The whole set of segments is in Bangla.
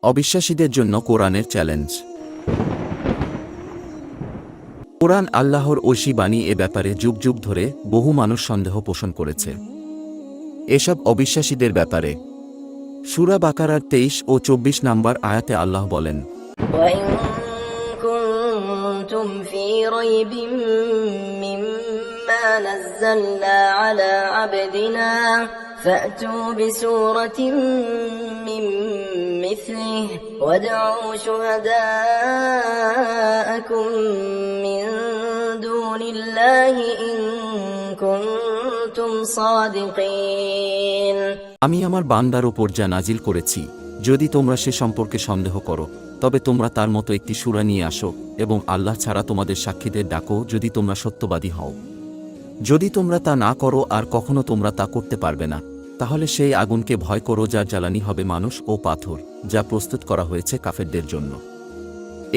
অবিশ্বাসীদের জন্য কোরআনের চ্যালেঞ্জ। কোরআন আল্লাহর ঐশী বাণী এ ব্যাপারে যুগ যুগ ধরে বহু মানুষ সন্দেহ পোষণ করেছে। এসব অবিশ্বাসীদের ব্যাপারে সূরা বাকারার 23 ও 24 নম্বর আয়াতে আল্লাহ বলেন, وَإِن كُنتُمْ فِي رَيْبٍ مِّمَّا نَزَّلْنَا عَلَى عَبْدِنَا فَأْتُوا بِسُورَةٍ مِّن مِّثْلِهِ وَادْعُوا شُهَدَاءَكُم مِّن دُونِ اللَّهِ إِن كُنتُمْ صَادِقِينَ। আমি আমার বান্দার উপর যা নাজিল করেছি, যদি তোমরা সে সম্পর্কে সন্দেহ করো, তবে তোমরা তার মতো একটি সূরা নিয়ে আসো এবং আল্লাহ ছাড়া তোমাদের সাক্ষীদের ডাকো যদি তোমরা সত্যবাদী হও। যদি তোমরা তা না করো আর কখনো তোমরা তা করতে পারবে না, তাহলে সেই আগুনকে ভয় করো যার জ্বালানি হবে মানুষ ও পাথর, যা প্রস্তুত করা হয়েছে কাফেরদের জন্য।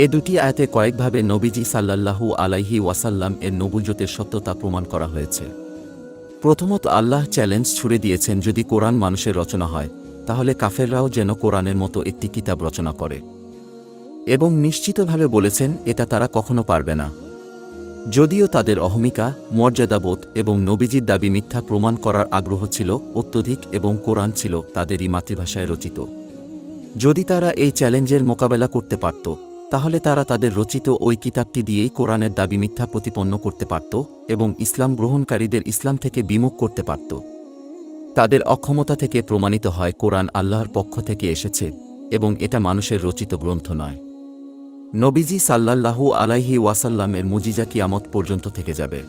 এ দুটি আয়াতে কয়েকভাবে নবীজি সাল্লাল্লাহু আলাইহি ওয়াসাল্লাম এর নবুয়তের সত্যতা প্রমাণ করা হয়েছে। প্রথমত আল্লাহ চ্যালেঞ্জ ছুড়ে দিয়েছেন, যদি কোরআন মানুষের রচনা হয় তাহলে কাফেররাও যেন কোরআনের মতো একটি কিতাব রচনা করে, এবং নিশ্চিতভাবে বলেছেন এটা তারা কখনো পারবে না। যদিও তাদের অহমিকা, মর্যাদাবোধ এবং নবীজির দাবি মিথ্যা প্রমাণ করার আগ্রহ ছিল অত্যধিক এবং কোরআন ছিল তাদেরই মাতৃভাষায় রচিত। যদি তারা এই চ্যালেঞ্জের মোকাবেলা করতে পারত, তাহলে তারা তাদের রচিত ওই কিতাবটি দিয়েই কোরআনের দাবি মিথ্যা প্রতিপন্ন করতে পারত এবং ইসলাম গ্রহণকারীদের ইসলাম থেকে বিমুখ করতে পারত। তাদের অক্ষমতা থেকে প্রমাণিত হয় কোরআন আল্লাহর পক্ষ থেকে এসেছে এবং এটা মানুষের রচিত গ্রন্থ নয়। নবীজি সাল্লাল্লাহু আলাইহি ওয়াসাল্লামের মুজিজা কিয়ামত পর্যন্ত থেকে যাবে।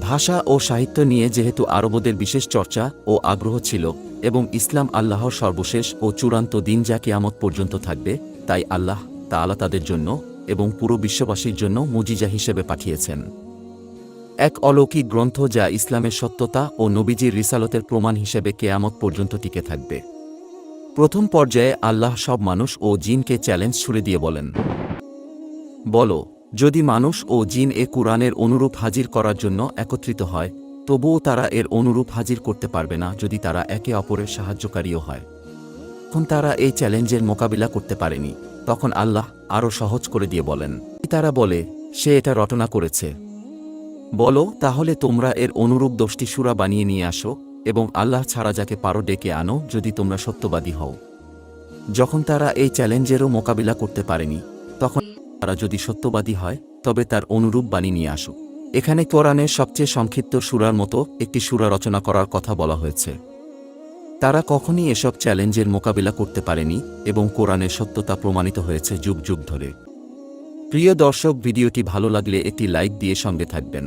ভাষা ও সাহিত্য নিয়ে যেহেতু আরবদের বিশেষ চর্চা ও আগ্রহ ছিল এবং ইসলাম আল্লাহর সর্বশেষ ও চূড়ান্ত দিন যা কিয়ামত পর্যন্ত থাকবে, তাই আল্লাহ তাআলা তাদের জন্য এবং পুরো বিশ্ববাসীর জন্য মুজিজা হিসেবে পাঠিয়েছেন এক অলৌকিক গ্রন্থ যা ইসলামের সত্যতা ও নবীজির রিসালতের প্রমাণ হিসেবে কিয়ামত পর্যন্ত টিকে থাকবে। প্রথম পর্যায়ে আল্লাহ সব মানুষ ও জিনকে চ্যালেঞ্জ ছুড়ে দিয়ে বলেন, বলো, যদি মানুষ ও জিন এ কুরআনের অনুরূপ হাজির করার জন্য একত্রিত হয়, তবুও তারা এর অনুরূপ হাজির করতে পারবে না যদি তারা একে অপরের সাহায্যকারীও হয়। তখন তারা এই চ্যালেঞ্জের মোকাবিলা করতে পারেনি। তখন আল্লাহ আরও সহজ করে দিয়ে বলেন, তারা বলে সে এটা রটনা করেছে। বলো, তাহলে তোমরা এর অনুরূপ 10টি সূরা বানিয়ে নিয়ে আসো এবং আল্লাহ ছাড়া যাকে পারো ডেকে আনো যদি তোমরা সত্যবাদী হও। যখন তারা এই চ্যালেঞ্জেরও মোকাবিলা করতে পারেনি, তখন তারা যদি সত্যবাদী হয় তবে তার অনুরূপ বানিয়ে নিয়ে আসো। এখানে কোরআনের সবচেয়ে সংক্ষিপ্ত সূরার মতো একটি সূরা রচনা করার কথা বলা হয়েছে। তারা কখনই এসব চ্যালেঞ্জের মোকাবিলা করতে পারেনি এবং কোরআনের সত্যতা প্রমাণিত হয়েছে যুগ যুগ ধরে। প্রিয় দর্শক, ভিডিওটি ভালো লাগলে একটি লাইক দিয়ে সঙ্গে থাকবেন।